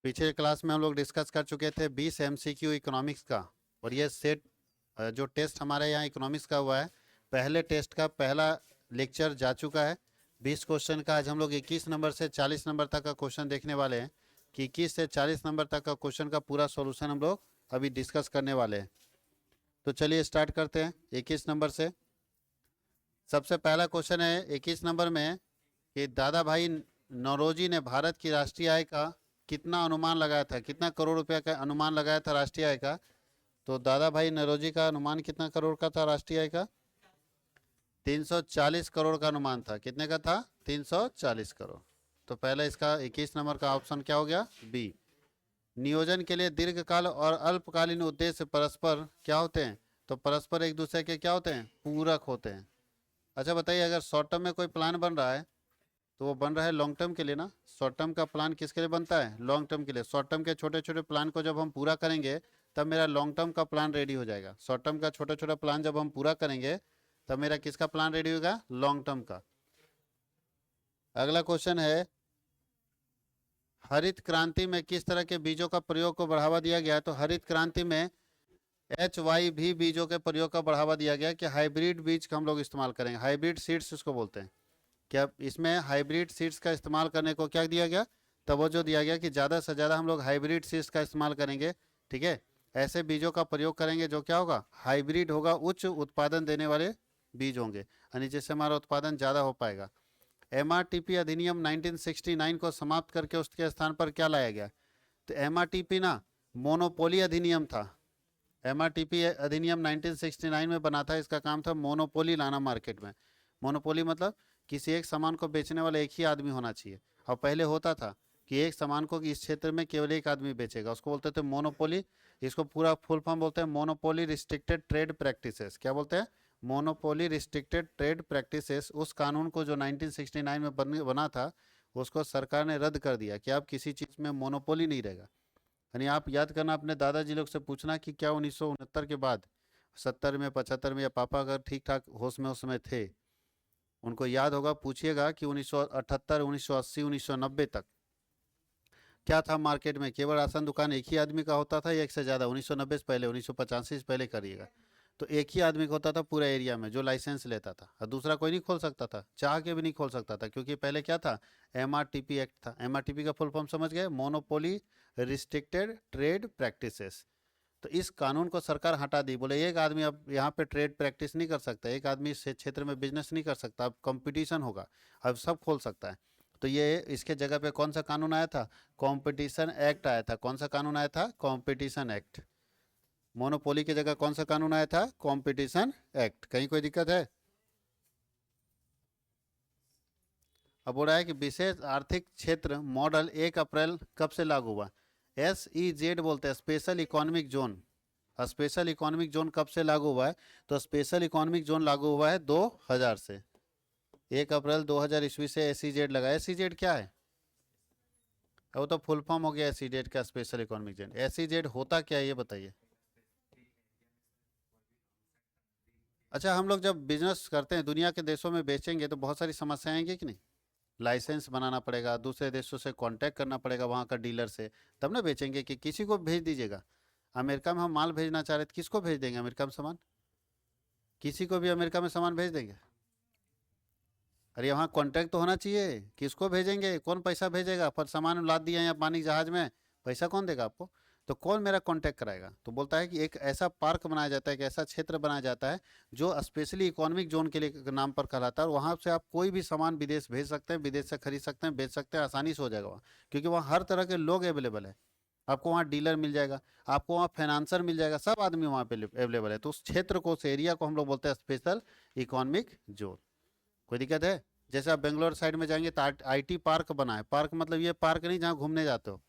पिछले क्लास में हम लोग डिस्कस कर चुके थे 20 एमसीक्यू इकोनॉमिक्स का, और ये सेट जो टेस्ट हमारे यहाँ इकोनॉमिक्स का हुआ है, पहले टेस्ट का पहला लेक्चर जा चुका है। 20 क्वेश्चन का आज हम लोग 21 नंबर से 40 नंबर तक का क्वेश्चन देखने वाले हैं कि 21 से 40 नंबर तक का क्वेश्चन का पूरा सॉल्यूशन हम लोग अभी डिस्कस करने वाले हैं। तो चलिए स्टार्ट करते हैं 21 नंबर से। सबसे पहला क्वेश्चन है 21 नंबर में कि दादा भाई नौरोजी ने भारत की राष्ट्रीय आय का कितना अनुमान लगाया था, कितना करोड़ रुपया का अनुमान लगाया था राष्ट्रीय आय का। तो दादा भाई नौरोजी का अनुमान कितना करोड़ का था राष्ट्रीय आय का? 340 करोड़ का अनुमान था। कितने का था? 340 करोड़। तो पहले इसका 21 नंबर का ऑप्शन क्या हो गया? बी। नियोजन के लिए दीर्घकाल और अल्पकालीन उद्देश्य परस्पर क्या होते हैं? तो परस्पर एक दूसरे के क्या होते हैं? पूरक होते हैं। अच्छा बताइए, अगर शॉर्ट टर्म में कोई प्लान बन रहा है तो वो बन रहा है लॉन्ग टर्म के लिए ना। शॉर्ट टर्म का प्लान किसके लिए बनता है? लॉन्ग टर्म के लिए। शॉर्ट टर्म के छोटे छोटे प्लान को जब हम पूरा करेंगे तब मेरा लॉन्ग टर्म का प्लान रेडी हो जाएगा। शॉर्ट टर्म का छोटा छोटा प्लान जब हम पूरा करेंगे तब मेरा किसका प्लान रेडी होगा? लॉन्ग टर्म का। अगला क्वेश्चन है, हरित क्रांति में किस तरह के बीजों का प्रयोग को बढ़ावा दिया गया? तो हरित क्रांति में HYV बीजों के प्रयोग का बढ़ावा दिया गया कि हाइब्रिड बीज का हम लोग इस्तेमाल करेंगे। हाइब्रिड सीड्स इसको बोलते हैं। क्या इसमें हाइब्रिड सीड्स का इस्तेमाल करने को क्या दिया गया? तवज्जो दिया गया कि ज़्यादा से ज़्यादा हम लोग हाइब्रिड सीड्स का इस्तेमाल करेंगे। ठीक है, ऐसे बीजों का प्रयोग करेंगे जो क्या होगा? हाइब्रिड होगा, उच्च उत्पादन देने वाले बीज होंगे, यानी जिससे हमारा उत्पादन ज़्यादा हो पाएगा। MRTP अधिनियम 1969 को समाप्त करके उसके स्थान पर क्या लाया गया? तो MRTP ना मोनोपोली अधिनियम था। MRTP अधिनियम 1969 में बना था। इसका काम था मोनोपोली लाना मार्केट में। मोनोपोली मतलब किसी एक सामान को बेचने वाला एक ही आदमी होना चाहिए। और पहले होता था कि एक सामान को इस क्षेत्र में केवल एक आदमी बेचेगा, उसको बोलते थे मोनोपोली। इसको पूरा फुल फॉर्म बोलते हैं मोनोपोली रिस्ट्रिक्टेड ट्रेड प्रैक्टिसेस। क्या बोलते हैं? Monopoly restricted trade practices. उस कानून को जो 1969 में बना था उसको सरकार ने रद्द कर दिया कि अब किसी चीज़ में मोनोपोली नहीं रहेगा। यानी आप याद करना, अपने दादाजी लोग से पूछना कि क्या 1969 के बाद 70 में 75 में, या पापा अगर ठीक ठाक होश में उस समय थे उनको याद होगा, पूछिएगा कि 1978, 1980, 1990 तक क्या था मार्केट में? केवल राशन दुकान एक ही आदमी का होता था या एक से ज़्यादा? 1990 से पहले, 1985 से पहले करिएगा, तो एक ही आदमी का होता था पूरा एरिया में जो लाइसेंस लेता था, और दूसरा कोई नहीं खोल सकता था, चाह के भी नहीं खोल सकता था, क्योंकि पहले क्या था? MRTP एक्ट था। MRTP का फुल फॉर्म समझ गए? Monopoly restricted trade practices. तो इस कानून को सरकार हटा दी। बोले एक आदमी अब यहाँ पे ट्रेड प्रैक्टिस नहीं कर सकता, एक आदमी इस क्षेत्र में बिजनेस नहीं कर सकता, अब कंपटीशन होगा, अब सब खोल सकता है। तो ये इसके जगह पे कौन सा कानून आया था? कंपटीशन एक्ट आया था। कौन सा कानून आया था? Competition act. मोनोपोली की जगह कौन सा कानून आया था? Competition act. कहीं कोई दिक्कत है? अब बोल रहा है कि विशेष आर्थिक क्षेत्र मॉडल 1 अप्रैल कब से लागू हुआ? SEZ बोलते हैं, special economic zone. Special economic zone कब से लागू हुआ है? तो स्पेशल इकोनॉमिक जोन लागू हुआ है 2000 से। 1 अप्रैल 2000 ईस्वी से SEZ लगा। SEZ क्या है? वो तो फुल फॉर्म हो गया SEZ का, स्पेशल इकोनॉमिक जोन। SEZ होता क्या है ये बताइए। अच्छा, हम लोग जब बिजनेस करते हैं दुनिया के देशों में बेचेंगे तो बहुत सारी समस्याएं आएंगी कि नहीं? लाइसेंस बनाना पड़ेगा, दूसरे देशों से कांटेक्ट करना पड़ेगा वहाँ का डीलर से, तब ना बेचेंगे। कि किसी को भेज दीजिएगा, अमेरिका में हम माल भेजना चाह रहे थे, किसको भेज देंगे अमेरिका में सामान? किसी को भी अमेरिका में सामान भेज देंगे? अरे वहाँ कांटेक्ट तो होना चाहिए। किसको भेजेंगे? कौन पैसा भेजेगा? पर सामान लाद दिया या पानी जहाज में, पैसा कौन देगा आपको? तो कौन मेरा कांटेक्ट कराएगा? तो बोलता है कि एक ऐसा पार्क बनाया जाता है, एक ऐसा क्षेत्र बनाया जाता है जो स्पेशली इकोनॉमिक जोन के लिए नाम पर कहलाता है, और वहाँ से आप कोई भी सामान विदेश भेज सकते हैं, विदेश से खरीद सकते हैं, बेच सकते हैं, आसानी से हो जाएगा वहाँ, क्योंकि वहाँ हर तरह के लोग अवेलेबल है। आपको वहाँ डीलर मिल जाएगा, आपको वहाँ फाइनेंसर मिल जाएगा, सब आदमी वहाँ पे अवेलेबल है। तो उस क्षेत्र को, उस एरिया को हम लोग बोलते हैं स्पेशल इकोनॉमिक जोन। कोई दिक्कत है? जैसे आप बेंगलोर साइड में जाएंगे तो IT पार्क बना है। पार्क मतलब ये पार्क नहीं जहाँ घूमने जाते हो।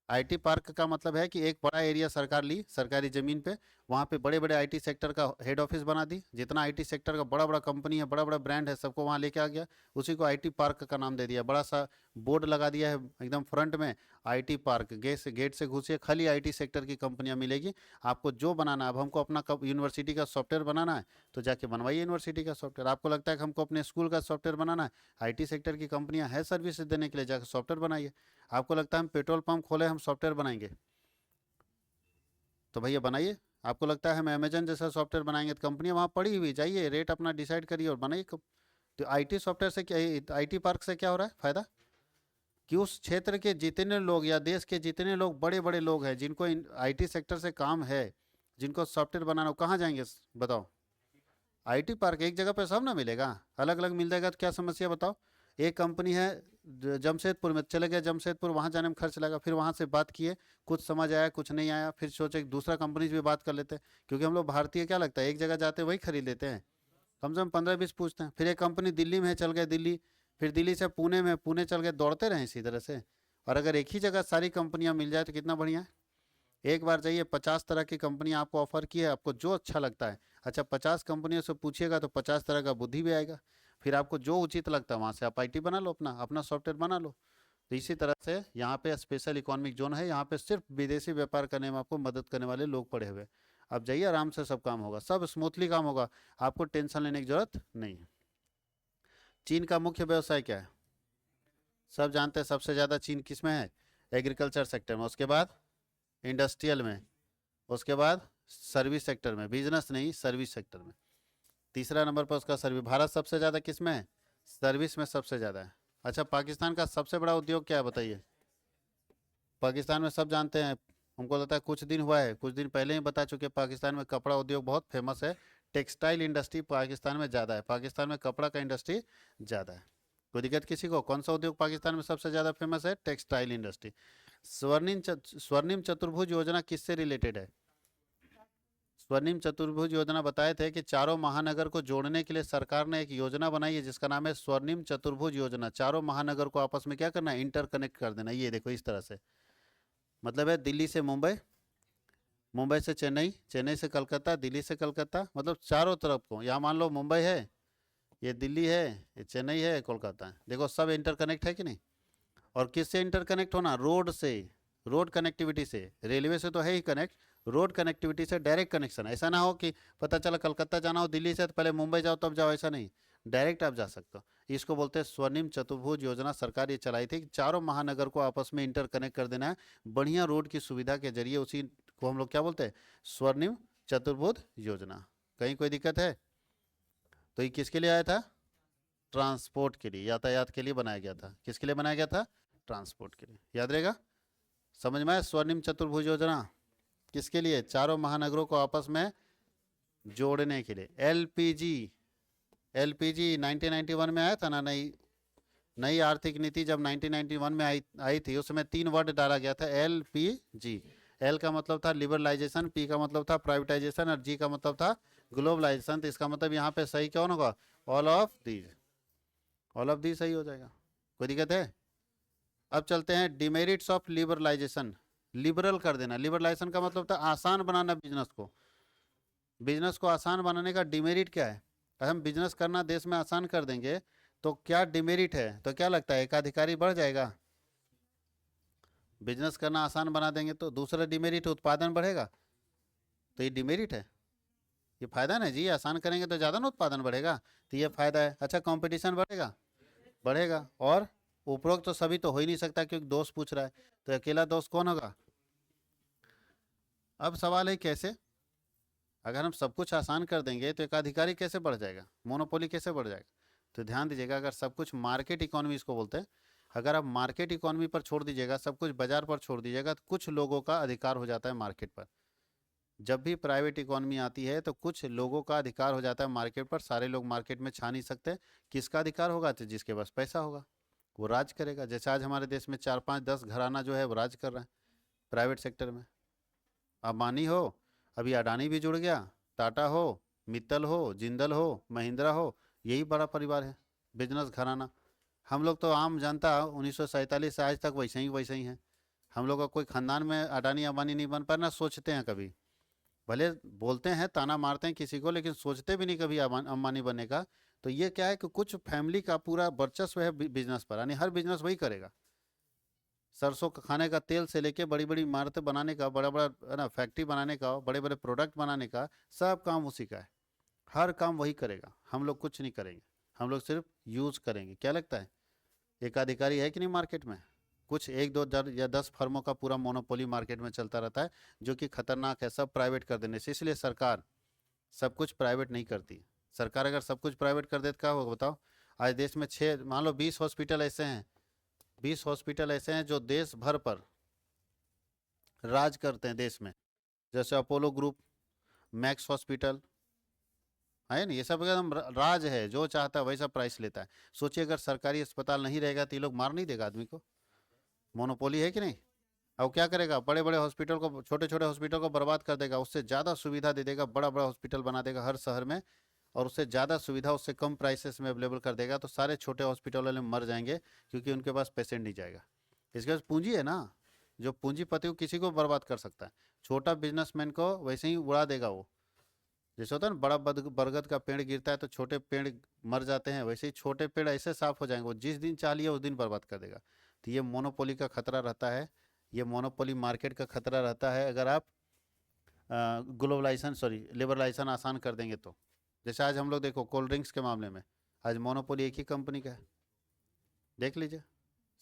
IT पार्क का मतलब है कि एक बड़ा एरिया सरकार ली, सरकारी जमीन पे, वहाँ पे बड़े बड़े आईटी सेक्टर का हेड ऑफिस बना दी, जितना आईटी सेक्टर का बड़ा बड़ा कंपनी है, बड़ा बड़ा ब्रांड है, सबको वहाँ लेके आ गया, उसी को आईटी पार्क का नाम दे दिया, बड़ा सा बोर्ड लगा दिया है एकदम फ्रंट में, आईटी पार्क, गेट से घुसिए खाली आईटी सेक्टर की कंपनियां मिलेगी, आपको जो बनाना है। अब हमको अपना यूनिवर्सिटी का सॉफ्टवेयर बनाना है तो जाके बनवाइए यूनिवर्सिटी का सॉफ्टवेयर। आपको लगता है कि हमको अपने स्कूल का सॉफ्टवेयर बनाना है, आईटी सेक्टर की कंपनियां है सर्विस देने के लिए, जाकर सॉफ्टवेयर बनाइए। आपको लगता है हम पेट्रोल पंप खोले हम सॉफ्टवेयर बनाएंगे, तो भैया बनाइए। आपको लगता है हम अमेजन जैसा सॉफ्टवेयर बनाएंगे, तो कंपनियां वहाँ पड़ी हुई, जाइए रेट अपना डिसाइड करिए और बनाइए। तो आईटी सॉफ्टवेयर से क्या, आईटी पार्क से क्या हो रहा है फायदा, कि उस क्षेत्र के जितने लोग या देश के जितने लोग बड़े बड़े लोग हैं जिनको आईटी सेक्टर से काम है, जिनको सॉफ्टवेयर बनाना, कहाँ जाएंगे बताओ, आईटी पार्क। एक जगह पे सब ना मिलेगा, अलग अलग मिल जाएगा तो क्या समस्या बताओ। एक कंपनी है जमशेदपुर में, चले गए जमशेदपुर, वहाँ जाने में खर्च लगा, फिर वहाँ से बात किए, कुछ समझ आया कुछ नहीं आया, फिर सोचे दूसरा कंपनी से भी बात कर लेते हैं, क्योंकि हम लोग भारतीय क्या लगता है एक जगह जाते हैं वही खरीद लेते हैं, कम से कम 15-20 पूछते हैं। फिर एक कंपनी दिल्ली में है, चल गए दिल्ली, फिर दिल्ली से पुणे में, पुणे चल गए, दौड़ते रहे इसी तरह से। और अगर एक ही जगह सारी कंपनियां मिल जाए तो कितना बढ़िया है। एक बार जाइए, 50 तरह की कंपनियां आपको ऑफर की है, आपको जो अच्छा लगता है, अच्छा 50 कंपनियों से पूछिएगा तो 50 तरह का बुद्धि भी आएगा, फिर आपको जो उचित लगता है वहाँ से आप आईटी बना लो, अपना अपना सॉफ्टवेयर बना लो। तो इसी तरह से यहाँ पे स्पेशल इकोनॉमिक जोन है, यहाँ पे सिर्फ विदेशी व्यापार करने में आपको मदद करने वाले लोग पड़े हुए। आप जाइए आराम से सब काम होगा, सब स्मूथली काम होगा, आपको टेंशन लेने की जरूरत नहीं है। चीन का मुख्य व्यवसाय क्या है, सब जानते हैं, सबसे ज़्यादा चीन किस में है, एग्रीकल्चर सेक्टर में, उसके बाद इंडस्ट्रियल में, उसके बाद सर्विस सेक्टर में, बिजनेस नहीं सर्विस सेक्टर में, तीसरा नंबर पर उसका सर्विस। भारत सबसे ज़्यादा किस में है, सर्विस में सबसे ज़्यादा है। अच्छा पाकिस्तान का सबसे बड़ा उद्योग क्या है बताइए, पाकिस्तान में सब जानते हैं, हमको लगता है कुछ दिन हुआ है, कुछ दिन पहले ही बता चुके, पाकिस्तान में कपड़ा उद्योग बहुत फेमस है, टेक्सटाइल इंडस्ट्री पाकिस्तान में ज़्यादा है, पाकिस्तान में कपड़ा का इंडस्ट्री ज़्यादा है। कोई दिक्कत किसी को, कौन सा उद्योग पाकिस्तान में सबसे ज़्यादा फेमस है, टेक्सटाइल इंडस्ट्री। स्वर्णिम चतुर्भुज योजना किससे रिलेटेड है, स्वर्णिम चतुर्भुज योजना बताए थे कि चारों महानगर को जोड़ने के लिए सरकार ने एक योजना बनाई है जिसका नाम है स्वर्णिम चतुर्भुज योजना। चारों महानगर को आपस में क्या करना है, इंटरकनेक्ट कर देना। ये देखो इस तरह से, मतलब है दिल्ली से मुंबई, मुंबई से चेन्नई, चेन्नई से कलकत्ता, दिल्ली से कलकत्ता, मतलब चारों तरफ को, यहाँ मान लो मुंबई है, ये दिल्ली है, ये चेन्नई है, कोलकाता है, देखो सब इंटरकनेक्ट है कि नहीं। और किससे इंटरकनेक्ट होना, रोड से, रोड कनेक्टिविटी से, रेलवे से तो है ही कनेक्ट, रोड कनेक्टिविटी से डायरेक्ट कनेक्शन। ऐसा ना हो कि पता चला कलकत्ता जाना हो दिल्ली से तो पहले मुंबई जाओ तब जाओ, ऐसा नहीं, डायरेक्ट आप जा सकते हो। इसको बोलते हैं स्वर्णिम चतुर्भुज योजना, सरकार ये चलाई थी कि चारों महानगर को आपस में इंटरकनेक्ट कर देना है बढ़िया रोड की सुविधा के जरिए, उसी को हम लोग क्या बोलते हैं, स्वर्णिम चतुर्भुज योजना। कहीं कोई दिक्कत है, तो ये किसके लिए आया था, ट्रांसपोर्ट के लिए, यातायात के लिए बनाया गया था। किसके लिए बनाया गया था, ट्रांसपोर्ट के लिए, याद रहेगा। समझ में आया, स्वर्णिम चतुर्भुज योजना किसके लिए, चारों महानगरों को आपस में जोड़ने के लिए। एलपीजी, एलपीजी 1991 में आया था ना, नई नई आर्थिक नीति जब 1991 में आई थी, उसमें 3 वर्ड डाला गया था, एलपीजी। एल का मतलब था लिबरलाइजेशन, पी का मतलब था प्राइवेटाइजेशन, और जी का मतलब था ग्लोबलाइजेशन। तो इसका मतलब यहाँ पे सही कौन होगा, all of these, all of these सही हो जाएगा। कोई दिक्कत है। अब चलते हैं डिमेरिट्स ऑफ लिबरलाइजेशन, लिबरल कर देना, लिबरलाइजेशन का मतलब था आसान बनाना बिजनेस को, बिजनेस को आसान बनाने का डिमेरिट क्या है, अगर हम बिजनेस करना देश में आसान कर देंगे तो क्या डिमेरिट है, तो क्या लगता है एकाधिकारी बढ़ जाएगा, बिजनेस करना आसान बना देंगे तो। दूसरा डिमेरिट उत्पादन बढ़ेगा, तो ये डिमेरिट है, ये फायदा ना जी, आसान करेंगे तो ज़्यादा ना उत्पादन बढ़ेगा, तो ये फायदा है। अच्छा कंपटीशन बढ़ेगा, बढ़ेगा, और उपरोक्त तो सभी तो हो ही नहीं सकता क्योंकि दोस्त पूछ रहा है, तो अकेला दोस्त कौन होगा। अब सवाल है कैसे, अगर हम सब कुछ आसान कर देंगे तो एकाधिकारी कैसे बढ़ जाएगा, मोनोपोली कैसे बढ़ जाएगा। तो ध्यान दीजिएगा, अगर सब कुछ मार्केट इकोनॉमी इसको बोलते हैं, अगर आप मार्केट इकोनॉमी पर छोड़ दीजिएगा, सब कुछ बाजार पर छोड़ दीजिएगा, तो कुछ लोगों का अधिकार हो जाता है मार्केट पर। जब भी प्राइवेट इकोनॉमी आती है तो कुछ लोगों का अधिकार हो जाता है मार्केट पर, सारे लोग मार्केट में छा नहीं सकते। किसका अधिकार होगा, तो जिसके पास पैसा होगा वो राज करेगा। जैसे आज हमारे देश में 4-5-10 घराना जो है वो राज कर रहा है प्राइवेट सेक्टर में। अंबानी हो, अभी अडानी भी जुड़ गया, टाटा हो, मित्तल हो, जिंदल हो, महिंद्रा हो, यही बड़ा परिवार है, बिजनेस घराना। हम लोग तो आम जनता 1947 से आज तक वैसे ही है। हम लोग का कोई खानदान में अडानी अंबानी नहीं बन पाया, ना सोचते हैं कभी। भले बोलते हैं, ताना मारते हैं किसी को, लेकिन सोचते भी नहीं कभी अंबानी बनने का। तो ये क्या है कि कुछ फैमिली का पूरा वर्चस्व है बिजनेस पर, यानी हर बिजनेस वही करेगा। सरसों का खाने का तेल से लेके बड़ी बड़ी इमारतें बनाने का, बड़ा बड़ा है ना फैक्ट्री बनाने का, बड़े बड़े प्रोडक्ट बनाने का, सब काम उसी का है। हर काम वही करेगा, हम लोग कुछ नहीं करेंगे, हम लोग सिर्फ यूज करेंगे। क्या लगता है, एकाधिकारी है कि नहीं मार्केट में? कुछ एक दो या 10 फर्मों का पूरा मोनोपोली मार्केट में चलता रहता है, जो कि खतरनाक है, सब प्राइवेट कर देने से। इसलिए सरकार सब कुछ प्राइवेट नहीं करती। सरकार अगर सब कुछ प्राइवेट कर दे तो क्या होगा बताओ? आज देश में 6 मान लो 20 हॉस्पिटल ऐसे हैं, 20 हॉस्पिटल ऐसे हैं जो देश भर पर राज करते हैं देश में। जैसे अपोलो ग्रुप, मैक्स हॉस्पिटल, है ना, ये सब एकदम राज है, जो चाहता है वैसा प्राइस लेता है। सोचिए अगर सरकारी अस्पताल नहीं रहेगा तो ये लोग मार नहीं देगा आदमी को? मोनोपोली है कि नहीं? अब क्या करेगा, बड़े बड़े हॉस्पिटल को, छोटे छोटे हॉस्पिटल को बर्बाद कर देगा, उससे ज़्यादा सुविधा दे देगा, बड़ा बड़ा हॉस्पिटल बना देगा हर शहर में, और उससे ज़्यादा सुविधा उससे कम प्राइसेस में अवेलेबल कर देगा। तो सारे छोटे हॉस्पिटल वाले मर जाएंगे, क्योंकि उनके पास पेशेंट नहीं जाएगा। इसके पास पूंजी है ना, जो पूंजीपति को किसी को बर्बाद कर सकता है, छोटा बिजनेसमैन को वैसे ही उड़ा देगा वो। जैसे होता है ना, बड़ा बरगद का पेड़ गिरता है तो छोटे पेड़ मर जाते हैं, वैसे ही छोटे पेड़ ऐसे साफ हो जाएंगे, वो जिस दिन चाह लिया उस दिन बर्बाद कर देगा। तो ये मोनोपोली का खतरा रहता है, ये मोनोपोली मार्केट का खतरा रहता है अगर आप ग्लोबलाइजेशन सॉरी लिबरलाइजेशन आसान कर देंगे तो। जैसे आज हम लोग देखो कोल्ड ड्रिंक्स के मामले में, आज मोनोपोली एक ही कंपनी का है, देख लीजिए,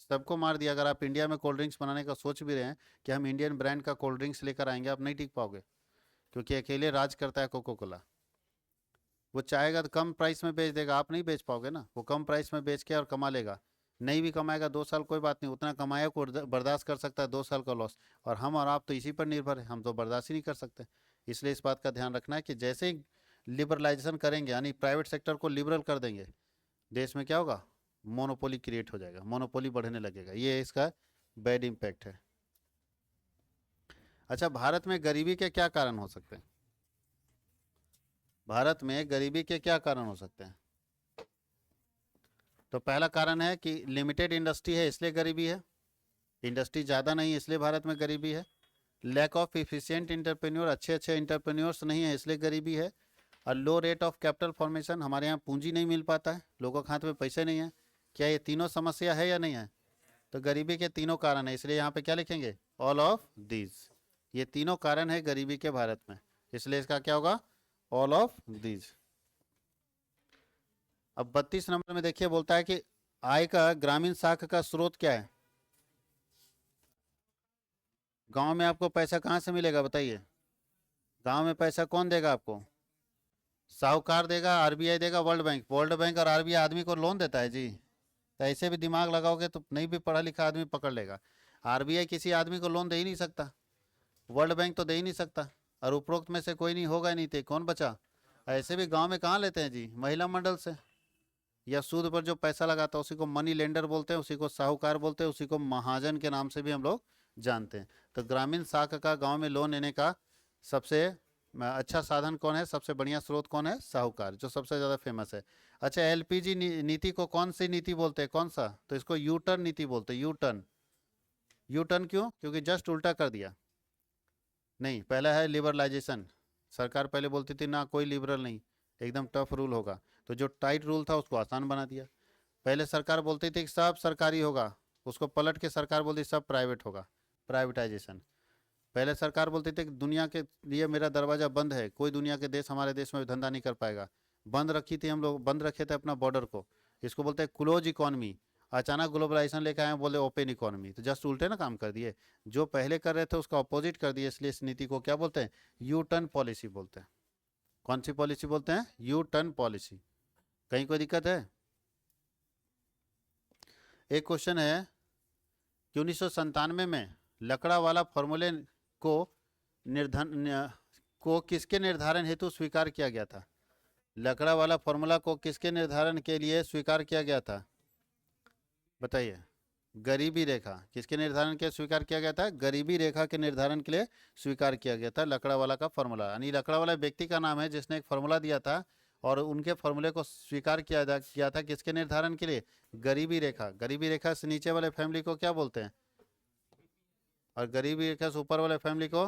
सबको मार दिया। अगर आप इंडिया में कोल्ड ड्रिंक्स बनाने का सोच भी रहे हैं कि हम इंडियन ब्रांड का कोल्ड ड्रिंक्स लेकर आएंगे, आप नहीं टिक पाओगे, क्योंकि अकेले राज करता है कोको कोला। वो चाहेगा तो कम प्राइस में बेच देगा, आप नहीं बेच पाओगे ना। वो कम प्राइस में बेच के और कमा लेगा, नहीं भी कमाएगा 2 साल कोई बात नहीं, उतना कमाया को बर्दाश्त कर सकता है 2 साल का लॉस। और हम और आप तो इसी पर निर्भर है, हम तो बर्दाश्त ही नहीं कर सकते। इसलिए इस बात का ध्यान रखना है कि जैसे ही लिबरलाइजेशन करेंगे, यानी प्राइवेट सेक्टर को लिबरल कर देंगे, देश में क्या होगा, मोनोपोली क्रिएट हो जाएगा, मोनोपोली बढ़ने लगेगा, ये इसका बैड इम्पैक्ट है। अच्छा, भारत में गरीबी के क्या कारण हो सकते हैं? भारत में गरीबी के क्या कारण हो सकते हैं? तो पहला कारण है कि लिमिटेड इंडस्ट्री है इसलिए गरीबी है, इंडस्ट्री ज़्यादा नहीं है इसलिए भारत में गरीबी है। लैक ऑफ इफिशिएंट इंटरप्रेन्योर, अच्छे अच्छे इंटरप्रेन्योर्स नहीं है इसलिए गरीबी है। और लो रेट ऑफ कैपिटल फॉर्मेशन, हमारे यहाँ पूंजी नहीं मिल पाता है, लोगों के हाथ में पैसे नहीं है। क्या ये तीनों समस्या है या नहीं है? तो गरीबी के तीनों कारण है, इसलिए यहाँ पे क्या लिखेंगे, ऑल ऑफ दीज। ये तीनों कारण है गरीबी के भारत में, इसलिए इसका क्या होगा, ऑल ऑफ दीज। अब 32 नंबर में देखिए, बोलता है कि आय का ग्रामीण साख का स्रोत क्या है? गांव में आपको पैसा कहाँ से मिलेगा बताइए? गांव में पैसा कौन देगा आपको? साहूकार देगा, आरबीआई देगा, वर्ल्ड बैंक और आरबीआई आदमी को लोन देता है जी। तो ऐसे भी दिमाग लगाओगे तो नहीं भी पढ़ा लिखा आदमी पकड़ लेगा। आरबीआई किसी आदमी को लोन दे ही नहीं सकता, वर्ल्ड बैंक तो दे ही नहीं सकता, और उपरोक्त में से कोई नहीं होगा ही नहीं, थे कौन बचा? ऐसे भी गांव में कहाँ लेते हैं जी, महिला मंडल से, या सूद पर जो पैसा लगाता है उसी को मनी लेंडर बोलते हैं, उसी को साहूकार बोलते हैं, उसी को महाजन के नाम से भी हम लोग जानते हैं। तो ग्रामीण साख का गांव में लोन लेने का सबसे अच्छा साधन कौन है, सबसे बढ़िया स्रोत कौन है? साहूकार, जो सबसे ज़्यादा फेमस है। अच्छा, एलपीजी नीति को कौन सी नीति बोलते हैं, कौन सा? तो इसको यू टर्न नीति बोलते हैं, यू टर्न। यू टर्न क्यों? क्योंकि जस्ट उल्टा कर दिया। नहीं, पहला है लिबरलाइजेशन, सरकार पहले बोलती थी ना कोई लिबरल नहीं, एकदम टफ रूल होगा, तो जो टाइट रूल था उसको आसान बना दिया। पहले सरकार बोलती थी कि सब सरकारी होगा, उसको पलट के सरकार बोलती सब प्राइवेट होगा, प्राइवेटाइजेशन। पहले सरकार बोलती थी कि दुनिया के लिए मेरा दरवाज़ा बंद है, कोई दुनिया के देश हमारे देश में धंधा नहीं कर पाएगा, बंद रखी थी, हम लोग बंद रखे थे अपना बॉर्डर को, इसको बोलते हैं क्लोज इकॉनमी। अचानक ग्लोबलाइजेशन लेकर आए, बोले ओपन इकॉनमी, तो जस्ट उल्टे ना काम कर दिए, जो पहले कर रहे थे उसका अपोजिट कर दिए। इसलिए इस नीति को क्या बोलते हैं, यू टर्न पॉलिसी बोलते हैं। कौन सी पॉलिसी बोलते हैं? U turn policy. कहीं कोई दिक्कत है? एक क्वेश्चन है कि 1997 में लकड़ा वाला फॉर्मूले को को किसके निर्धारण हेतु स्वीकार किया गया था? लकड़ा वाला फॉर्मूला को किसके निर्धारण के लिए स्वीकार किया गया था बताइए? गरीबी रेखा किसके निर्धारण के स्वीकार किया गया था? गरीबी रेखा के निर्धारण के लिए स्वीकार किया गया था लकड़ा वाला का फॉर्मूला। यानी लकड़ा वाला व्यक्ति का नाम है जिसने एक फॉर्मूला दिया था, और उनके फॉर्मूले को स्वीकार किया था किसके निर्धारण के लिए? गरीबी रेखा। गरीबी रेखा से नीचे वाले फैमिली को क्या बोलते हैं? और गरीबी रेखा से ऊपर वाले फैमिली को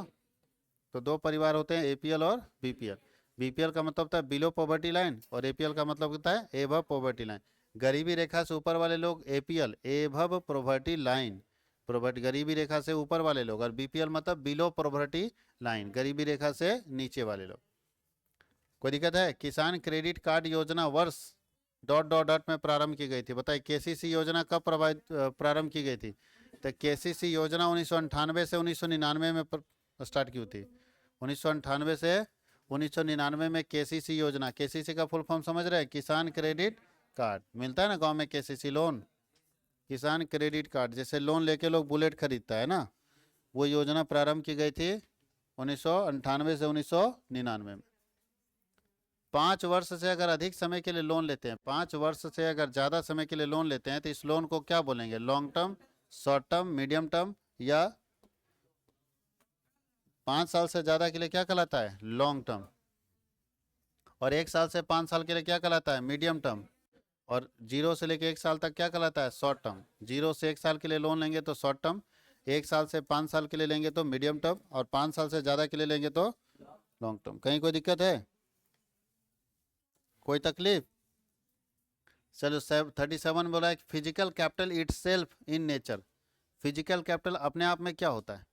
तो दो परिवार होते हैं, एपीएल और बीपीएल। बीपीएल का मतलब होता है बिलो पॉवर्टी लाइन और एपीएल का मतलब होता है एबव पॉवर्टी लाइन। गरीबी रेखा से ऊपर वाले लोग APL, above poverty line, poverty गरीबी रेखा से ऊपर वाले लोग, और बीपीएल मतलब बिलो पॉवर्टी लाइन, गरीबी रेखा से नीचे वाले लोग। कोई दिक्कत है? किसान क्रेडिट कार्ड योजना वर्ष डॉट डॉट डॉट में प्रारंभ की गई थी। बताइए केसीसी योजना कब प्रारंभ की गई थी? तो केसीसी योजना 1998 से 1999 में स्टार्ट की थी। 1998 से 1999 में केसीसी योजना, केसीसी का फुल फॉर्म समझ रहे हैं? किसान क्रेडिट कार्ड। मिलता है ना गांव में केसीसी लोन, किसान क्रेडिट कार्ड, जैसे लोन लेके लोग बुलेट खरीदता है ना, वो योजना प्रारंभ की गई थी 1998 से 1999 में। 5 वर्ष से अगर अधिक समय के लिए लोन लेते हैं, 5 वर्ष से अगर ज़्यादा समय के लिए लोन लेते हैं, तो इस लोन को क्या बोलेंगे? Long term, short term, medium term, या 5 साल से ज़्यादा के लिए क्या कहलाता है? Long term. और 1 साल से 5 साल के लिए क्या कहलाता है? Medium term. और 0 से लेकर 1 साल तक क्या कहलाता है? Short term. 0 से 1 साल के लिए लोन लेंगे तो शॉर्ट टर्म, 1 साल से 5 साल के लिए लेंगे तो मीडियम टर्म, और 5 साल से ज़्यादा के लिए लेंगे तो लॉन्ग टर्म। कहीं कोई दिक्कत है? कोई तकलीफ? चलो 37 बोला है physical capital it self in nature. Physical capital अपने आप में क्या होता है?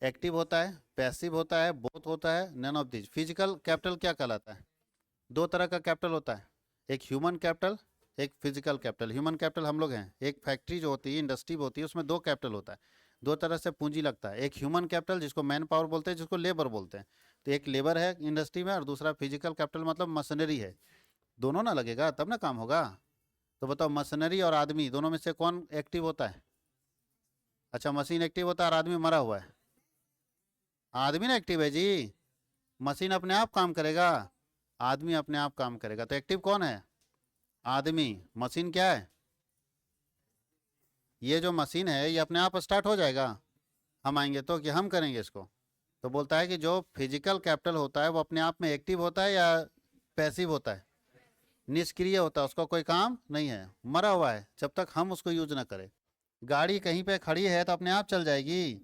एक्टिव होता है, पैसिव होता है, बोथ होता है, none of this. Physical capital क्या कहलाता है? 2 तरह का कैपिटल होता है, एक ह्यूमन कैपिटल, एक फिजिकल कैपिटल। ह्यूमन कैपिटल हम लोग हैं, एक फैक्ट्री जो होती है, इंडस्ट्री होती है, उसमें 2 कैपिटल होता है, 2 तरह से पूंजी लगता है। एक ह्यूमन कैपिटल जिसको मैन पावर बोलते हैं, जिसको लेबर बोलते हैं। तो एक लेबर है इंडस्ट्री में, और दूसरा फिजिकल कैपिटल मतलब मशीनरी है। दोनों ना लगेगा तब ना काम होगा। तो बताओ मशीनरी और आदमी दोनों में से कौन एक्टिव होता है? अच्छा, मशीन एक्टिव होता है और आदमी मरा हुआ है। आदमी ना एक्टिव है जी, मशीन अपने आप काम करेगा, आदमी अपने आप काम करेगा। तो एक्टिव कौन है? आदमी। मशीन क्या है? ये जो मशीन है ये अपने आप स्टार्ट हो जाएगा, हम आएंगे तो, कि हम करेंगे इसको? तो बोलता है कि जो फिजिकल कैपिटल होता है वो अपने आप में एक्टिव होता है या पैसिव होता है? निष्क्रिय होता है, उसका कोई काम नहीं है, मरा हुआ है जब तक हम उसको यूज ना करें। गाड़ी कहीं पे खड़ी है तो अपने आप चल जाएगी,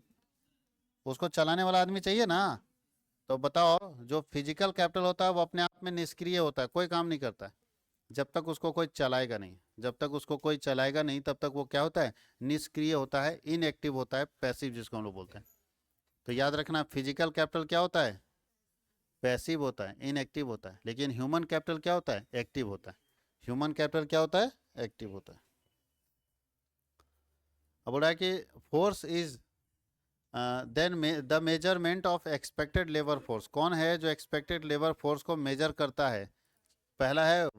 उसको चलाने वाला आदमी चाहिए ना। तो बताओ जो फिजिकल कैपिटल होता है वो अपने आप में निष्क्रिय होता है, कोई काम नहीं करता है जब तक उसको कोई चलाएगा नहीं। जब तक उसको कोई चलाएगा नहीं तब तक वो क्या होता है? निष्क्रिय होता है, इनएक्टिव होता है, पैसिव जिसको हम लोग बोलते हैं। तो याद रखना फिजिकल कैपिटल क्या होता है? पैसिव होता है, इनएक्टिव होता है। लेकिन ह्यूमन कैपिटल क्या होता है? एक्टिव होता है। ह्यूमन कैपिटल क्या होता है? एक्टिव होता है। अब बोल रहा है कि force is then the measurement of expected labour force. कौन है जो एक्सपेक्टेड लेबर फोर्स को मेजर करता है? पहला है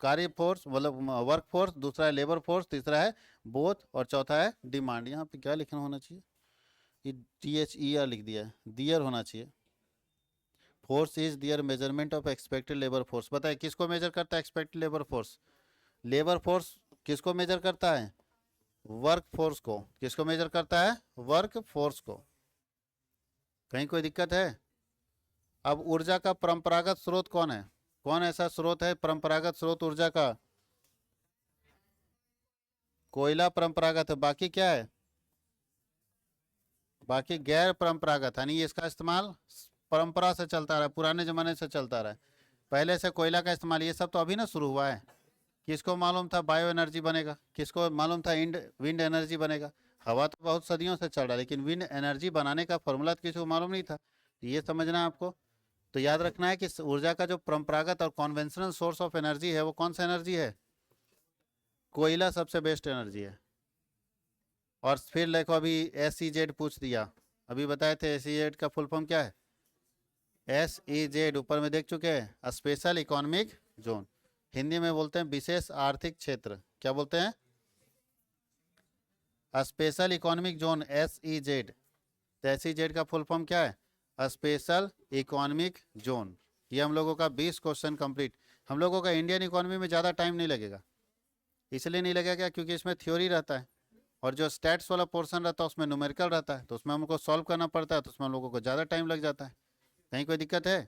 कार्य फोर्स मतलब वर्क फोर्स, दूसरा है लेबर फोर्स, तीसरा है बोथ, और चौथा है डिमांड। यहाँ पे क्या लिखना होना चाहिए? ये THER लिख दिया है, दियर होना चाहिए। Force is there measurement of expected labour force. बताए किसको मेजर करता है expected labour force? Labour force किसको मेजर करता है? वर्क फोर्स को। किसको मेजर करता है? वर्क फोर्स को। कहीं कोई दिक्कत है? अब ऊर्जा का परंपरागत स्रोत कौन है? कौन ऐसा स्रोत है परंपरागत स्रोत ऊर्जा का? कोयला परंपरागत है, बाकी क्या है? बाकी गैर परंपरागत, यानी इसका इस्तेमाल परंपरा से चलता रहा है, पुराने जमाने से चलता रहा है। पहले से कोयला का इस्तेमाल, ये सब तो अभी ना शुरू हुआ है। किसको मालूम था बायो एनर्जी बनेगा? किसको मालूम था विंड एनर्जी बनेगा? हवा तो बहुत सदियों से चल रहा है, लेकिन विंड एनर्जी बनाने का फॉर्मूला तो किसी को मालूम नहीं था। तो ये समझना है आपको। तो याद रखना है कि ऊर्जा का जो परंपरागत और कॉन्वेंशनल सोर्स ऑफ एनर्जी है वो कौन सा एनर्जी है? कोयला सबसे बेस्ट एनर्जी है। और फिर देखो अभी SEZ पूछ दिया, अभी बताए थे SEZ का फुल फॉर्म क्या है? SEZ ऊपर में देख चुके हैं, स्पेशल इकोनॉमिक जोन। हिंदी में बोलते हैं विशेष आर्थिक क्षेत्र। क्या बोलते हैं? Special economic zone, SEZ। तो SEZ का फुल फॉर्म क्या है? Special economic zone. ये हम लोगों का 20 क्वेश्चन कंप्लीट। हम लोगों का इंडियन इकोनॉमी में ज़्यादा टाइम नहीं लगेगा। इसलिए नहीं लगेगा क्योंकि इसमें थ्योरी रहता है, और जो स्टैट्स वाला पोर्शन रहता है उसमें न्यूमेरिकल रहता है, तो उसमें हमको सॉल्व करना पड़ता है, तो उसमें हम लोगों को ज़्यादा टाइम लग जाता है। कहीं कोई दिक्कत है?